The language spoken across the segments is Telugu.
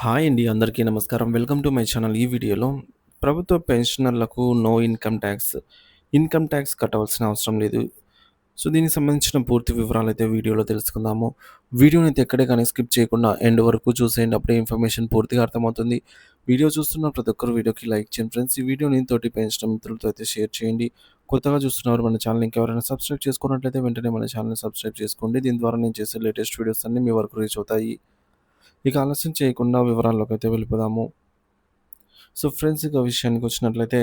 హాయ్ అండి. అందరికీ నమస్కారం. Welcome to my channel. ఈ వీడియోలో ప్రభుత్వ పెన్షనర్లకు no income tax. Income tax కట్టవలసిన అవసరం లేదు. సో, దీనికి సంబంధించిన పూర్తి వివరాలైతే వీడియోలో తెలుసుకుందాము. వీడియోనైతే ఎక్కడే కానీ స్కిప్ చేయకుండా ఎండ్ వరకు చూసేయండి. అప్పుడే ఇన్ఫర్మేషన్ పూర్తిగా అర్థమవుతుంది. వీడియో చూస్తున్న ప్రతి ఒక్కరు వీడియోకి లైక్ చేయండి ఫ్రెండ్స్. ఈ వీడియోని తోటి పెన్షనర్ మిత్రులతో అయితే షేర్ చేయండి. కొత్తగా చూస్తున్నవారు మన ఛానల్ ఇంకెవరైనా సబ్స్క్రైబ్ చేసుకున్నట్లయితే వెంటనే మన ఛానల్‌ని సబ్స్క్రైబ్ చేసుకోండి. దీని ద్వారా నేను చేసే లేటెస్ట్ వీడియోస్ అన్నీ మీ వరకు రీచ్ అవుతాయి. ఇక ఆలస్యం చేయకుండా వివరాల్లోకైతే వెళ్ళిపోదాము. సో, ఫ్రెండ్స్ ఇక విషయానికొచ్చినట్లయితే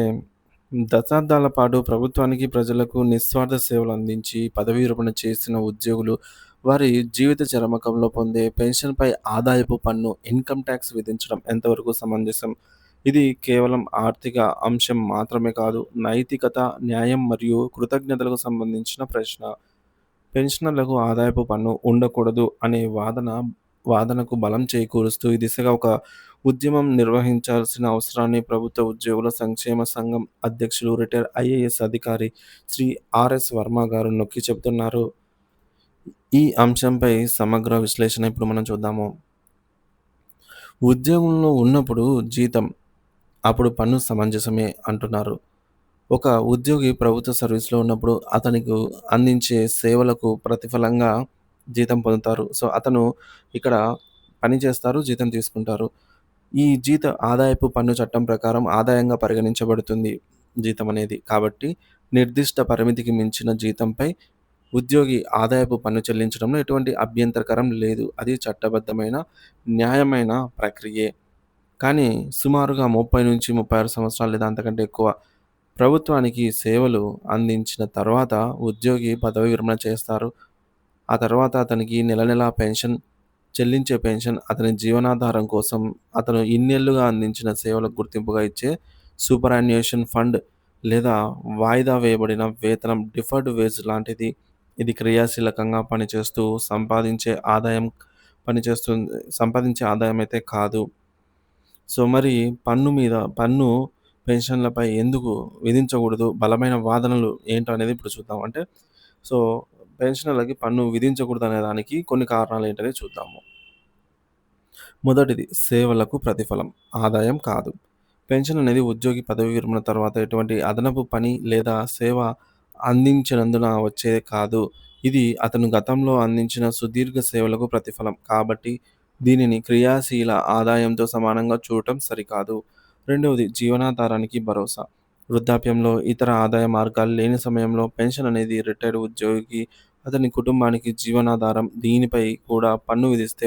దశాబ్దాల పాటు ప్రభుత్వానికి, ప్రజలకు నిస్వార్థ సేవలు అందించి పదవీ విరమణ చేసిన ఉద్యోగులు వారి జీవిత చరమకంలో పొందే పెన్షన్‌పై ఆదాయపు పన్ను ఇన్‌కమ్ ట్యాక్స్ విధించడం ఎంతవరకు సమంజసం? ఇది కేవలం ఆర్థిక అంశం మాత్రమే కాదు. నైతికత, న్యాయం మరియు కృతజ్ఞతలకు సంబంధించిన ప్రశ్న. పెన్షనర్లకు ఆదాయపు పన్ను ఉండకూడదు అనే వాదనకు బలం చేకూరుస్తూ ఈ దిశగా ఒక ఉద్యమం నిర్వహించాల్సిన అవసరాన్ని ప్రభుత్వ ఉద్యోగుల సంక్షేమ సంఘం అధ్యక్షులు రిటైర్డ్ ఐఏఎస్ అధికారి శ్రీ ఆర్ఎస్ వర్మ గారు నొక్కి చెబుతున్నారు. ఈ అంశంపై సమగ్ర విశ్లేషణ ఇప్పుడు మనం చూద్దాము. ఉద్యోగంలో ఉన్నప్పుడు జీతం, అప్పుడు పన్ను సమంజసమే అంటున్నారు. ఒక ఉద్యోగి ప్రభుత్వ సర్వీస్‌లో ఉన్నప్పుడు అతనికి అందించే సేవలకు ప్రతిఫలంగా జీతం పొందుతారు. సో, అతను ఇక్కడ పని చేస్తారు, జీతం తీసుకుంటారు. ఈ ఆదాయపు పన్ను చట్టం ప్రకారం ఆదాయంగా పరిగణించబడుతుంది జీతం అనేది. కాబట్టి నిర్దిష్ట పరిమితికి మించిన జీతంపై ఉద్యోగి ఆదాయపు పన్ను చెల్లించడంలో ఎటువంటి అభ్యంతరకరం లేదు. అది చట్టబద్ధమైన, న్యాయమైన ప్రక్రియే. కానీ సుమారుగా 30-36 సంవత్సరాలు లేదా అంతకంటే ఎక్కువ ప్రభుత్వానికి సేవలు అందించిన తర్వాత ఉద్యోగి పదవీ విరమణ చేస్తారు. ఆ తర్వాత అతనికి నెల నెలా చెల్లించే పెన్షన్ అతని జీవనాధారం కోసం అతను ఇన్నేళ్లుగా అందించిన సేవలకు గుర్తింపుగా ఇచ్చే సూపరాన్యుయేషన్ ఫండ్ లేదా వాయిదా వేయబడిన వేతనం డిఫర్డ్ వేజ్ లాంటిది. ఇది క్రియాశీలకంగా సంపాదించే ఆదాయం అయితే కాదు. సో, మరి పన్ను పెన్షన్‌లపై ఎందుకు విధించకూడదు? బలమైన వాదనలు ఏంటనేది ఇప్పుడు చూద్దాం. సో, పెన్షనర్లకి పన్ను విధించకూడదనే దానికి కొన్ని కారణాలేంటనేది చూద్దాము. మొదటిది సేవలకు ప్రతిఫలం, ఆదాయం కాదు. పెన్షన్ అనేది ఉద్యోగి పదవీ విరమణ తర్వాత ఎటువంటి అదనపు పని లేదా సేవ అందించినందున వచ్చేది కాదు. ఇది అతను గతంలో అందించిన సుదీర్ఘ సేవలకు ప్రతిఫలం. కాబట్టి దీనిని క్రియాశీల ఆదాయంతో సమానంగా చూడటం సరికాదు. రెండవది జీవనాధారానికి భరోసా. వృద్ధాప్యంలో ఇతర ఆదాయ మార్గాలు లేని సమయంలో పెన్షన్ అనేది రిటైర్డ్ ఉద్యోగికి, అతని కుటుంబానికి జీవనాధారం. దీనిపై కూడా పన్ను విధిస్తే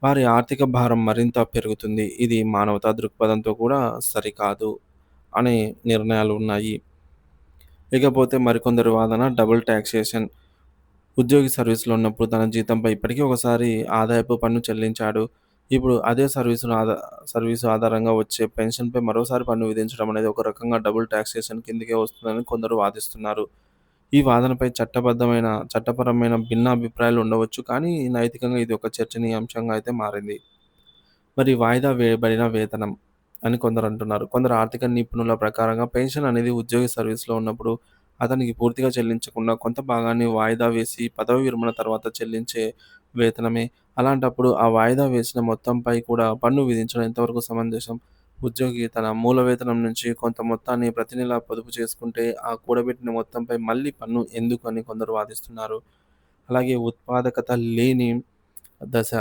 వారి ఆర్థిక భారం మరింత పెరుగుతుంది. ఇది మానవతా దృక్పథంతో కూడా సరికాదు అనే నిర్ణయాలు ఉన్నాయి. ఇకపోతే మరికొందరి వాదన డబుల్ టాక్సేషన్. ఉద్యోగి సర్వీస్‌లో ఉన్నప్పుడు తన జీతంపై ఇప్పటికే ఒకసారి ఆదాయపు పన్ను చెల్లించాడు. ఇప్పుడు అదే సర్వీసు ఆధారంగా వచ్చే పెన్షన్‌పై మరోసారి పన్ను విధించడం అనేది ఒక రకంగా డబుల్ టాక్సేషన్ కిందకే వస్తుందని కొందరు వాదిస్తున్నారు. ఈ వాదనపై చట్టపరమైన భిన్నాభిప్రాయాలు ఉండవచ్చు. కానీ నైతికంగా ఇది ఒక చర్చనీయాంశంగా అయితే మారింది. మరి వాయిదా వేయబడిన వేతనం అని కొందరంటున్నారు. కొందరు ఆర్థిక నిపుణుల ప్రకారంగా పెన్షన్ అనేది ఉద్యోగి సర్వీస్‌లో ఉన్నప్పుడు అతనికి పూర్తిగా చెల్లించకుండా కొంత భాగాన్ని వాయిదా వేసి పదవీ విరమణ తర్వాత చెల్లించే వేతనమే. అలాంటప్పుడు ఆ వాయిదా వేసిన మొత్తంపై కూడా పన్ను విధించడం ఎంతవరకు సమంజసం? ఉద్యోగి తన మూల వేతనం నుంచి కొంత మొత్తాన్ని ప్రతి నెలా పొదుపు చేసుకుంటే ఆ కూడబెట్టిన మొత్తంపై మళ్ళీ పన్ను ఎందుకు అని కొందరు వాదిస్తున్నారు. అలాగే ఉత్పాదకత లేని దశ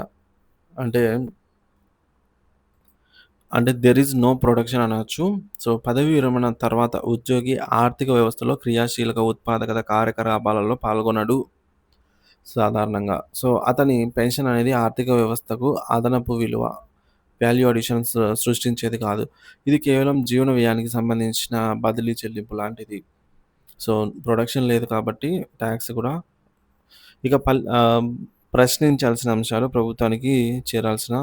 అంటే దేర్ ఈజ్ నో ప్రొడక్షన్ అనొచ్చు. సో, పదవీ విరమణ తర్వాత ఉద్యోగి ఆర్థిక వ్యవస్థలో క్రియాశీలక ఉత్పాదకత కార్యకలాపాలలో పాల్గొనడు సాధారణంగా. సో, అతని పెన్షన్ అనేది ఆర్థిక వ్యవస్థకు అదనపు విలువ, వాల్యూ అడిషన్స్ సృష్టించేది కాదు. ఇది కేవలం జీవన వ్యయానికి సంబంధించిన బదిలీ చెల్లింపు లాంటిది. సో, ప్రొడక్షన్ లేదు కాబట్టి టాక్స్ కూడా ఇక ప్రశ్నించాల్సిన అంశాలు ప్రభుత్వానికి చేరాల్సిన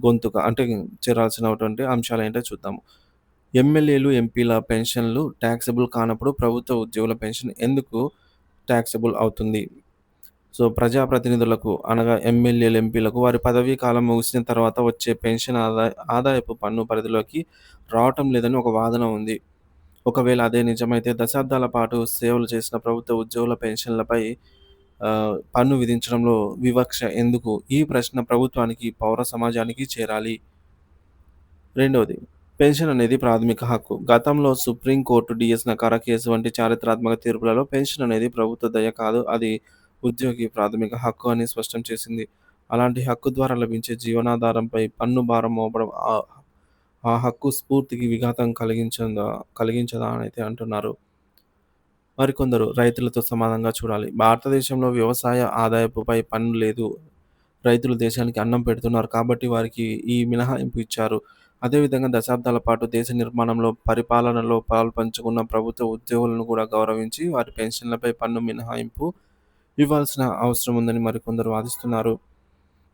గొంతుక అంటే చేరాల్సినటువంటి అంశాలేంటో చూద్దాము. ఎమ్మెల్యేలు, ఎంపీల పెన్షన్‌లు టాక్సేబుల్ కానప్పుడు ప్రభుత్వ ఉద్యోగుల పెన్షన్ ఎందుకు టాక్సేబుల్ అవుతుంది? సో, ప్రజాప్రతినిధులకు అనగా ఎమ్మెల్యేలు, ఎంపీలకు వారి పదవీ కాలం ముగిసిన తర్వాత వచ్చే పెన్షన్ ఆదాయపు పన్ను పరిధిలోకి రావటం లేదని ఒక వాదన ఉంది. ఒకవేళ అదే నిజమైతే దశాబ్దాల పాటు సేవలు చేసిన ప్రభుత్వ ఉద్యోగుల పెన్షన్‌లపై పన్ను విధించడంలో వివక్ష ఎందుకు? ఈ ప్రశ్న ప్రభుత్వానికి, పౌర సమాజానికి చేరాలి. రెండవది, పెన్షన్ అనేది ప్రాథమిక హక్కు. గతంలో సుప్రీం కోర్టు డీఎస్ నకారా కేసు వంటి చారిత్రాత్మక తీర్పులలో పెన్షన్ అనేది ప్రభుత్వ దయ కాదు, అది ఉద్యోగి ప్రాథమిక హక్కు అని స్పష్టం చేసింది. అలాంటి హక్కు ద్వారా లభించే జీవనాధారంపై పన్ను భారం మోపడం ఆ హక్కు స్ఫూర్తికి విఘాతం కలిగించదా అనైతే అంటున్నారు. మరికొందరు రైతులతో సమానంగా చూడాలి. భారతదేశంలో వ్యవసాయ ఆదాయపుపై పన్ను లేదు. రైతులు దేశానికి అన్నం పెడుతున్నారు కాబట్టి వారికి ఈ మినహాయింపు ఇచ్చారు. అదేవిధంగా దశాబ్దాల పాటు దేశ నిర్మాణంలో, పరిపాలనలో పాలుపంచుకున్న ప్రభుత్వ ఉద్యోగులను కూడా గౌరవించి వారి పెన్షన్లపై పన్ను మినహాయింపు ఇవ్వాల్సిన అవసరం ఉందని మరికొందరు వాదిస్తున్నారు.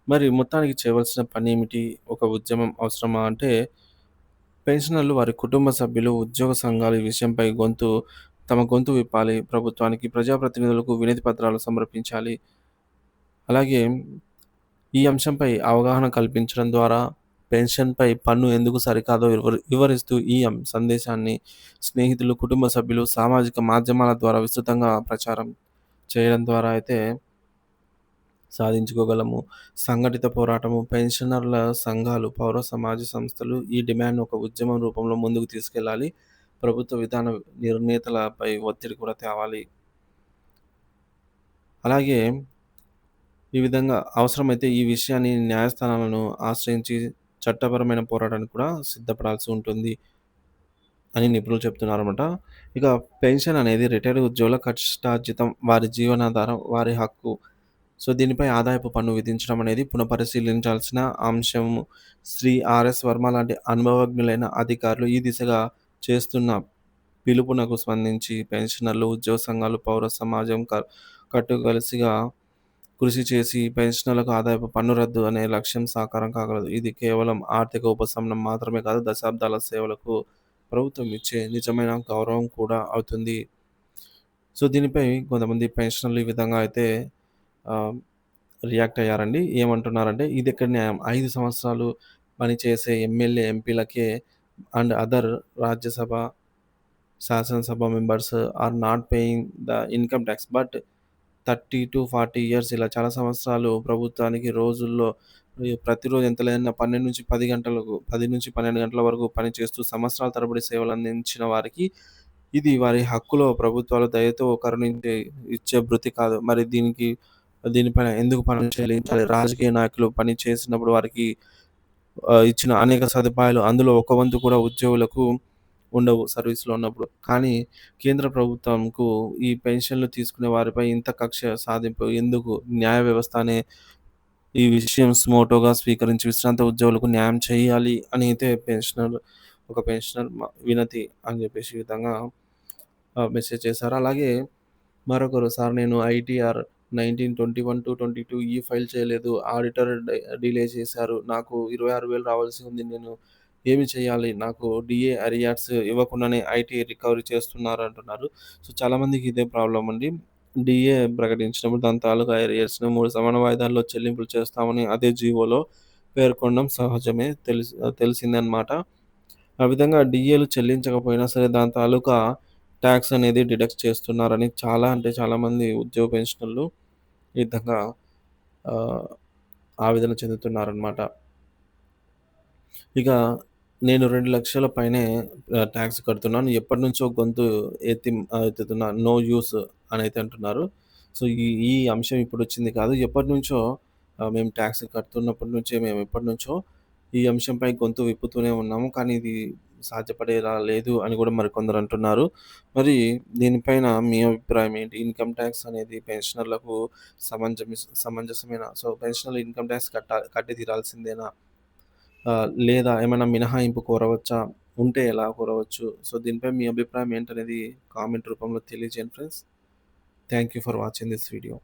మరి మొత్తానికి చేయవలసిన పనేమిటి? ఒక ఉద్యమం అవసరమా అంటే, పెన్షనర్లు, వారి కుటుంబ సభ్యులు, ఉద్యోగ సంఘాలు ఈ విషయంపై తమ గొంతు విప్పాలి. ప్రభుత్వానికి, ప్రజాప్రతినిధులకు వినతి పత్రాలు సమర్పించాలి. అలాగే ఈ అంశంపై అవగాహన కల్పించడం ద్వారా పెన్షన్‌పై పన్ను ఎందుకు సరికాదో వివరిస్తూ ఈ సందేశాన్ని స్నేహితులు, కుటుంబ సభ్యులు, సామాజిక మాధ్యమాల ద్వారా విస్తృతంగా ప్రచారం చేయడం ద్వారా అయితే సాధించుకోగలము. సంఘటిత పోరాటము, పెన్షనర్ల సంఘాలు, పౌర సమాజ సంస్థలు ఈ డిమాండ్‌ను ఒక ఉద్యమం రూపంలో ముందుకు తీసుకెళ్లాలి. ప్రభుత్వ విధాన నిర్ణేతలపై ఒత్తిడి కూడా తేవాలి. అలాగే ఈ విధంగా అవసరమైతే ఈ విషయాన్ని న్యాయస్థానాలను ఆశ్రయించి చట్టపరమైన పోరాటానికి కూడా సిద్ధపడాల్సి ఉంటుంది అని నిపుణులు చెప్తున్నారన్నమాట. ఇక పెన్షన్ అనేది రిటైర్డ్ ఉద్యోగుల కష్టార్జితం, వారి జీవనాధారం, వారి హక్కు. సో, దీనిపై ఆదాయపు పన్ను విధించడం అనేది పునఃపరిశీలించాల్సిన అంశము. శ్రీ ఆర్ఎస్ వర్మ లాంటి అనుభవజ్ఞులైన అధికారులు ఈ దిశగా చేస్తున్న పిలుపునకు స్పందించి పెన్షనర్లు, ఉద్యోగ సంఘాలు, పౌర సమాజం కట్టుకలిసిగా కృషి చేసి పెన్షనర్లకు ఆదాయపు పన్ను రద్దు అనే లక్ష్యం సాకారం కాగలదు. ఇది కేవలం ఆర్థిక ఉపశమనం మాత్రమే కాదు, దశాబ్దాల సేవలకు ప్రభుత్వం ఇచ్చే నిజమైన గౌరవం కూడా అవుతుంది. సో, దీనిపై కొంతమంది పెన్షనర్లు ఈ విధంగా అయితే ఆహ్, రియాక్ట్ అయ్యారండి. ఏమంటున్నారంటే, ఇదెక్కడ న్యాయం? 5 సంవత్సరాలు పనిచేసే ఎమ్మెల్యే, ఎంపీలకే అండ్ అదర్ రాజ్యసభ, శాసనసభ members are not paying the income tax. But 30-40 years, ఇలా చాలా సంవత్సరాలు ప్రభుత్వానికి రోజుల్లో ప్రతిరోజు ఎంత లేదన్నా 12-10 గంటలకు, 10-12 గంటల వరకు పనిచేస్తూ సంవత్సరాల తరబడి సేవలందించిన వారికి ఇది వారి హక్కులో ప్రభుత్వాలు దయతో కరుణించి ఇచ్చే భృతి కాదు. మరి దీనిపైన ఎందుకు పన్ను చెల్లించాలి? రాజకీయ నాయకులు పని చేసినప్పుడు వారికి ఇచ్చిన అనేక సదుపాయాలు, అందులో ఒక వంతు కూడా ఉద్యోగులకు ఉండవు సర్వీస్‌లో ఉన్నప్పుడు. కానీ కేంద్ర ప్రభుత్వంకు ఈ పెన్షన్‌లు తీసుకునే వారిపై ఇంత కక్ష సాధింపు ఎందుకు? న్యాయ వ్యవస్థనే ఈ విషయం సుమోటోగా స్వీకరించి విశ్రాంత ఉద్యోగులకు న్యాయం చేయాలి అని అయితే ఒక పెన్షనర్ వినతి అని చెప్పేసి ఈ విధంగా మెసేజ్ చేశారు. అలాగే మరొకరు, సార్ నేను ఐటీఆర్ 1921-22 ఫైల్ చేయలేదు. ఆడిటర్ డిలే చేశారు. నాకు 26,000 రావాల్సి ఉంది. నేను ఏమి చేయాలి? నాకు డీఏ అరియార్స్ ఇవ్వకుండానే ఐటీ రికవరీ చేస్తున్నారు అంటున్నారు. సో, చాలామందికి ఇదే ప్రాబ్లమ్ అండి. డీఏ ప్రకటించినప్పుడు దాని తాలూకా అరియర్స్‌ని 3 సమాన వాయిదాల్లో చెల్లింపులు చేస్తామని అదే జీవోలో పేర్కొనడం సహజమే. తెలిసిందే అన్నమాట. ఆ విధంగా డీఏలు చెల్లించకపోయినా సరే దాని తాలూకా టాక్స్ అనేది డిడక్ట్ చేస్తున్నారని చాలా, అంటే చాలామంది ఉద్యోగ పెన్షనర్లు ఈ విధంగా ఆహ్, ఆవేదన చెందుతున్నారనమాట. ఇక నేను 2,00,000 పైనే టాక్స్ కడుతున్నాను. ఎప్పటినుంచో గొంతు ఎత్తుతున్నా. నో యూస్ అనైతే అంటున్నారు. సో, ఈ ఈ అంశం ఇప్పుడొచ్చింది కాదు. ఎప్పటినుంచో మేము టాక్స్ కడుతున్నప్పటి నుంచే, మేము ఎప్పటినుంచో ఈ అంశంపై గొంతు విప్పుతూనే ఉన్నాము. కానీ ఇది సాధ్యపడేలా లేదు అని కూడా మరికొందరు అంటున్నారు. మరి దీనిపైన మీ అభిప్రాయం ఏంటి? ఇన్‌కమ్ టాక్స్ అనేది పెన్షనర్లకు సమంజసమేనా? సో, పెన్షనర్లు ఇన్‌కమ్ టాక్స్ కట్టి తీరాల్సిందేనా? లేదా ఏమైనా మినహాయింపు కోరవచ్చా? ఉంటే ఎలా కోరవచ్చు? సో, దీనిపై మీ అభిప్రాయం ఏంటనేది కామెంట్ రూపంలో తెలియజేయండి friends. Thank you for watching this video.